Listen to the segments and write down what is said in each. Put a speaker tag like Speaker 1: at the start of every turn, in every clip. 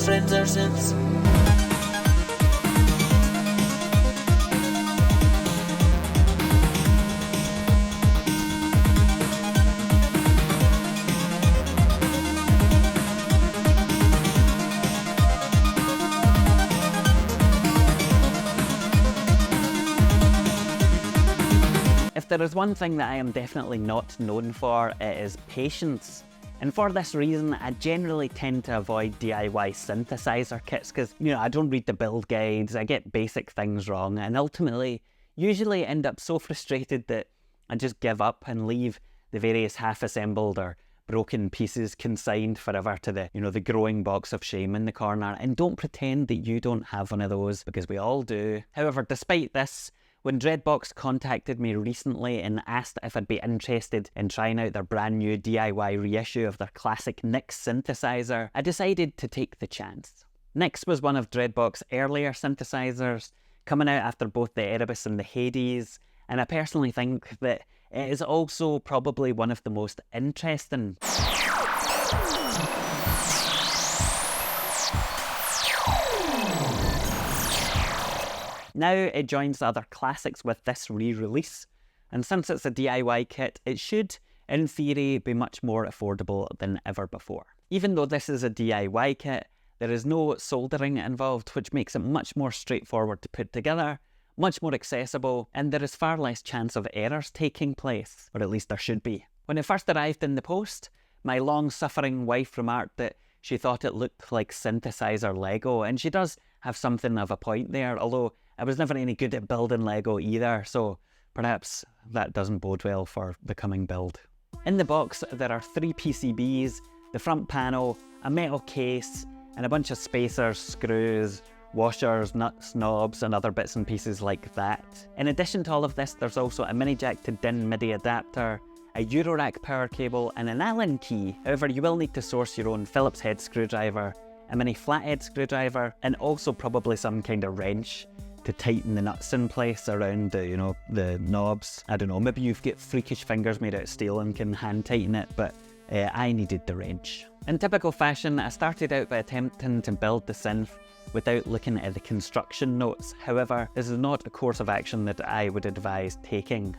Speaker 1: friends are synths.
Speaker 2: If there is one thing that I am definitely not known for, it is patience. And for this reason, I generally tend to avoid DIY synthesizer kits because, I don't read the build guides, I get basic things wrong, and ultimately usually end up so frustrated that I just give up and leave the various half-assembled or broken pieces consigned forever to the growing box of shame in the corner. And don't pretend that you don't have one of those, because we all do. However, despite this, when Dreadbox contacted me recently and asked if I'd be interested in trying out their brand new DIY reissue of their classic NYX synthesizer, I decided to take the chance. NYX was one of Dreadbox's earlier synthesizers, coming out after both the Erebus and the Hades, and I personally think that it is also probably one of the most interesting. Now it joins the other classics with this re-release, and since it's a DIY kit, it should, in theory, be much more affordable than ever before. Even though this is a DIY kit, there is no soldering involved, which makes it much more straightforward to put together, much more accessible, and there is far less chance of errors taking place, or at least there should be. When it first arrived in the post, my long-suffering wife remarked that she thought it looked like synthesizer Lego, and she does have something of a point there, although I was never any good at building Lego either, so perhaps that doesn't bode well for the coming build. In the box, there are 3 PCBs, the front panel, a metal case, and a bunch of spacers, screws, washers, nuts, knobs, and other bits and pieces like that. In addition to all of this, there's also a mini jack to DIN MIDI adapter, a Eurorack power cable, and an Allen key. However, you will need to source your own Phillips head screwdriver, a mini flathead screwdriver, and also probably some kind of wrench to tighten the nuts in place around the knobs. I don't know, maybe you've got freakish fingers made out of steel and can hand tighten it, but I needed the wrench. In typical fashion, I started out by attempting to build the synth without looking at the construction notes. However, this is not a course of action that I would advise taking.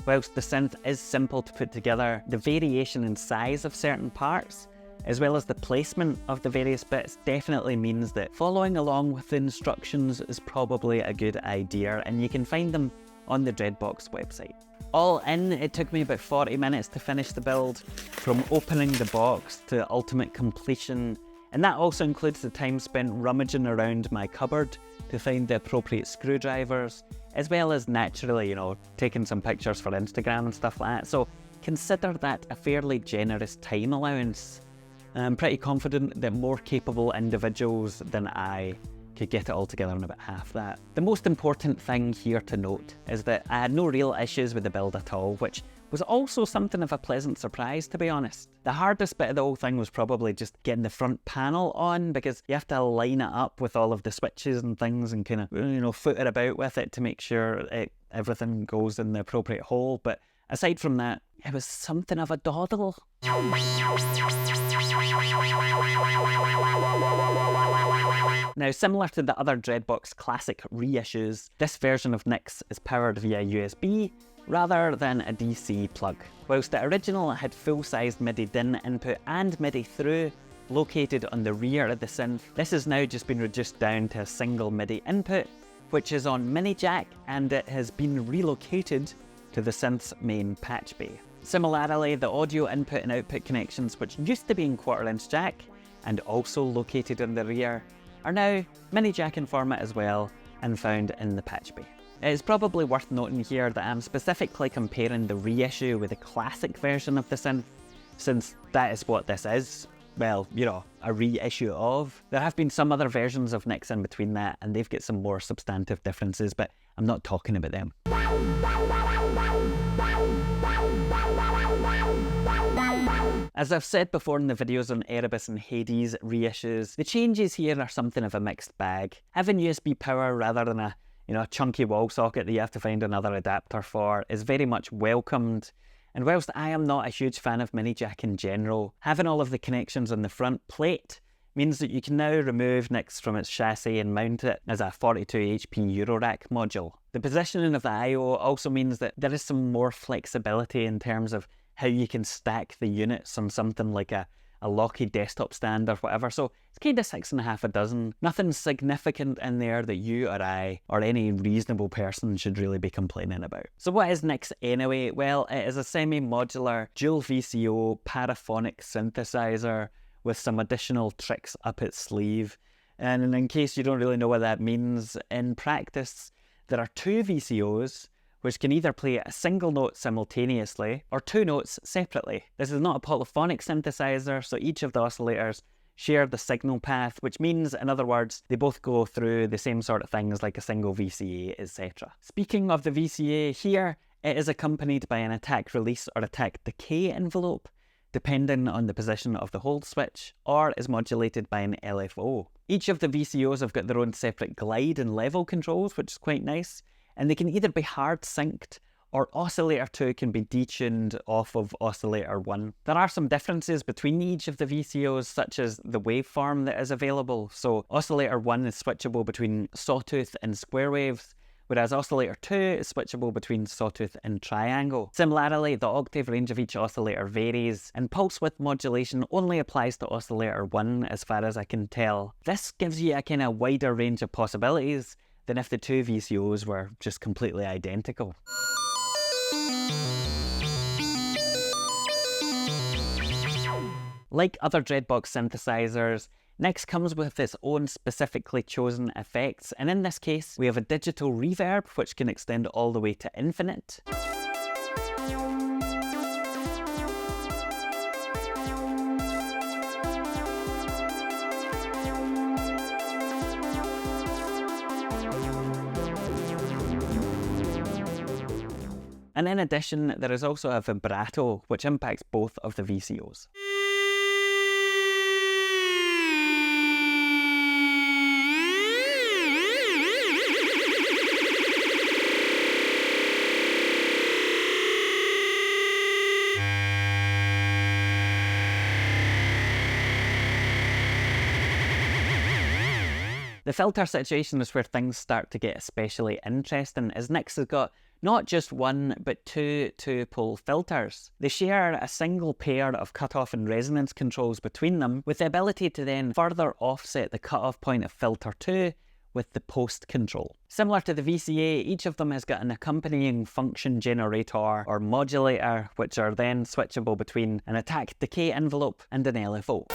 Speaker 2: Whilst the synth is simple to put together, the variation in size of certain parts, as well as the placement of the various bits, definitely means that following along with the instructions is probably a good idea, and you can find them on the Dreadbox website. All in, it took me about 40 minutes to finish the build, from opening the box to ultimate completion, and that also includes the time spent rummaging around my cupboard to find the appropriate screwdrivers, as well as naturally, taking some pictures for Instagram and stuff like that. So consider that a fairly generous time allowance. I'm pretty confident that more capable individuals than I could get it all together in about half that. The most important thing here to note is that I had no real issues with the build at all, which was also something of a pleasant surprise, to be honest. The hardest bit of the whole thing was probably just getting the front panel on, because you have to line it up with all of the switches and things and kind of, foot it about with it to make sure everything goes in the appropriate hole. But aside from that, it was something of a doddle. Now, similar to the other Dreadbox classic reissues, this version of NYX is powered via USB rather than a DC plug. Whilst the original had full-sized MIDI DIN input and MIDI through located on the rear of the synth, this has now just been reduced down to a single MIDI input, which is on mini jack, and it has been relocated to the synth's main patch bay. Similarly, the audio input and output connections, which used to be in 1/4" jack and also located in the rear, are now mini jack in format as well and found in the patch bay. It is probably worth noting here that I'm specifically comparing the reissue with the classic version of the synth, since that is what this is. Well, a reissue of. There have been some other versions of NYX in between that, and they've got some more substantive differences, but I'm not talking about them. As I've said before in the videos on Erebus and Hades reissues, the changes here are something of a mixed bag. Having USB power rather than a chunky wall socket that you have to find another adapter for is very much welcomed. And whilst I am not a huge fan of mini jack in general, having all of the connections on the front plate means that you can now remove NYX from its chassis and mount it as a 42 HP Eurorack module. The positioning of the I/O also means that there is some more flexibility in terms of how you can stack the units on something like a Locky desktop stand or whatever, so it's kind of 6.5 a dozen. Nothing significant in there that you or I or any reasonable person should really be complaining about. So what is NYX anyway? Well, it is a semi-modular dual VCO paraphonic synthesizer with some additional tricks up its sleeve. And in case you don't really know what that means, in practice there are two VCOs which can either play a single note simultaneously or two notes separately. This is not a polyphonic synthesizer, so each of the oscillators share the signal path, which means, in other words, they both go through the same sort of things like a single VCA, etc. Speaking of the VCA, here it is accompanied by an attack release or attack decay envelope, depending on the position of the hold switch, or is modulated by an LFO. Each of the VCOs have got their own separate glide and level controls, which is quite nice, and they can either be hard synced or oscillator 2 can be detuned off of oscillator 1. There are some differences between each of the VCOs, such as the waveform that is available. So oscillator 1 is switchable between sawtooth and square waves, whereas oscillator 2 is switchable between sawtooth and triangle. Similarly, the octave range of each oscillator varies, and pulse width modulation only applies to oscillator 1 as far as I can tell. This gives you a kind of wider range of possibilities than if the two VCOs were just completely identical. Like other Dreadbox synthesizers, NYX comes with its own specifically chosen effects, and in this case we have a digital reverb which can extend all the way to infinite. And in addition, there is also a vibrato which impacts both of the VCOs. The filter situation is where things start to get especially interesting, as NYX has got not just one, but two two-pole filters. They share a single pair of cutoff and resonance controls between them, with the ability to then further offset the cutoff point of filter 2 with the post control. Similar to the VCA, each of them has got an accompanying function generator or modulator, which are then switchable between an attack decay envelope and an LFO.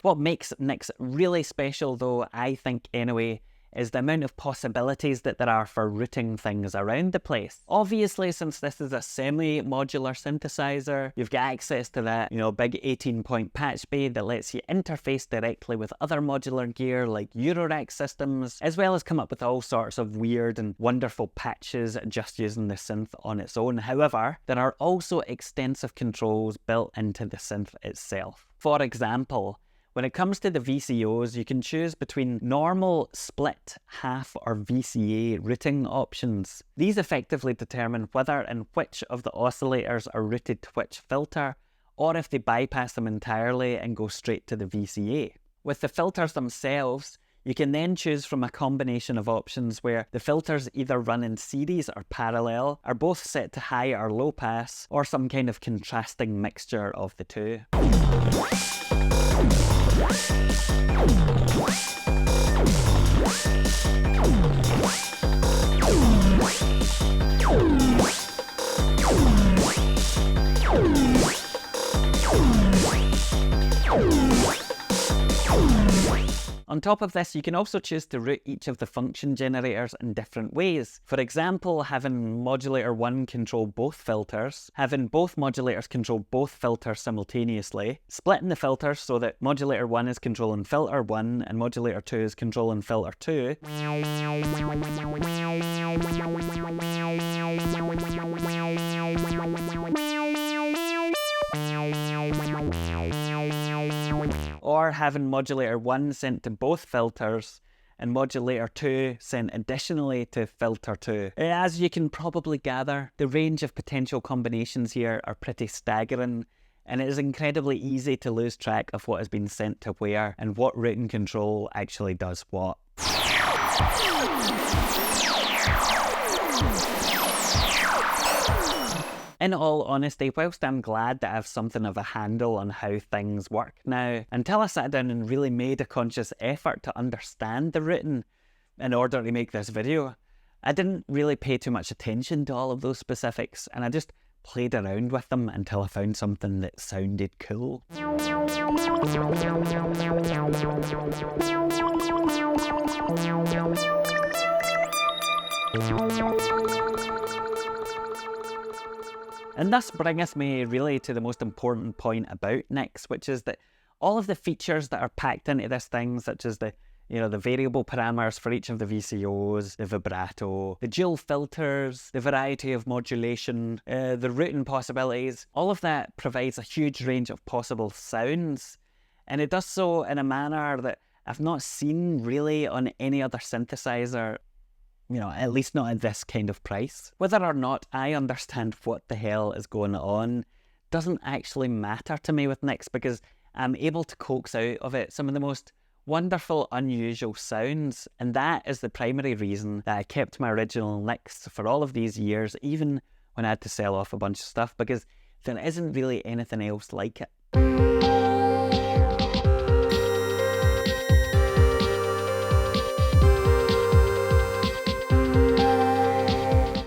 Speaker 2: What makes NYX really special though, I think anyway, is the amount of possibilities that there are for routing things around the place. Obviously, since this is a semi-modular synthesizer, you've got access to that, big 18-point patch bay that lets you interface directly with other modular gear like Eurorack systems, as well as come up with all sorts of weird and wonderful patches just using the synth on its own. However, there are also extensive controls built into the synth itself. For example, when it comes to the VCOs, you can choose between normal, split, half or VCA routing options. These effectively determine whether and which of the oscillators are routed to which filter, or if they bypass them entirely and go straight to the VCA. With the filters themselves, you can then choose from a combination of options where the filters either run in series or parallel, are both set to high or low pass, or some kind of contrasting mixture of the two. On top of this, you can also choose to route each of the function generators in different ways. For example, having modulator 1 control both filters, having both modulators control both filters simultaneously, splitting the filters so that modulator 1 is controlling filter 1 and modulator 2 is controlling filter 2. Or having modulator 1 sent to both filters and modulator 2 sent additionally to filter 2. As you can probably gather, the range of potential combinations here are pretty staggering, and it is incredibly easy to lose track of what has been sent to where and what routing control actually does what. In all honesty, whilst I'm glad that I have something of a handle on how things work now, until I sat down and really made a conscious effort to understand the routing in order to make this video, I didn't really pay too much attention to all of those specifics, and I just played around with them until I found something that sounded cool. And thus bringeth me really to the most important point about NYX, which is that all of the features that are packed into this thing, such as the variable parameters for each of the VCOs, the vibrato, the dual filters, the variety of modulation, the routing possibilities, all of that provides a huge range of possible sounds. And it does so in a manner that I've not seen really on any other synthesizer, at least not at this kind of price. Whether or not I understand what the hell is going on doesn't actually matter to me with NYX, because I'm able to coax out of it some of the most wonderful, unusual sounds, and that is the primary reason that I kept my original NYX for all of these years, even when I had to sell off a bunch of stuff, because there isn't really anything else like it.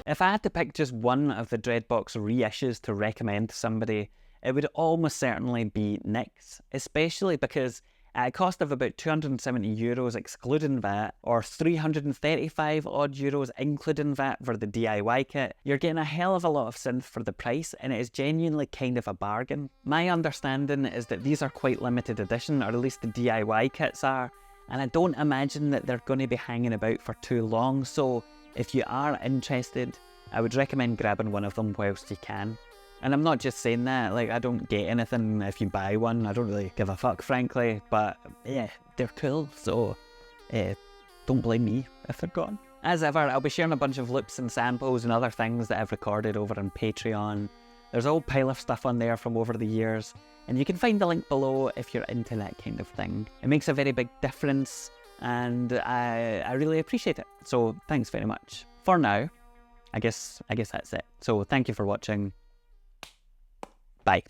Speaker 2: If I had to pick just one of the Dreadbox reissues to recommend to somebody, it would almost certainly be NYX, especially because at a cost of about €270 excluding VAT, or 335 odd euros including VAT for the DIY kit, you're getting a hell of a lot of synth for the price, and it is genuinely kind of a bargain. My understanding is that these are quite limited edition, or at least the DIY kits are, and I don't imagine that they're going to be hanging about for too long, so if you are interested, I would recommend grabbing one of them whilst you can. And I'm not just saying that, I don't get anything if you buy one. I don't really give a fuck, frankly, but yeah, they're cool, so don't blame me if they're gone. As ever, I'll be sharing a bunch of loops and samples and other things that I've recorded over on Patreon. There's a whole pile of stuff on there from over the years, and you can find the link below if you're into that kind of thing. It makes a very big difference, and I really appreciate it. So thanks very much. For now, I guess that's it. So thank you for watching. Bye.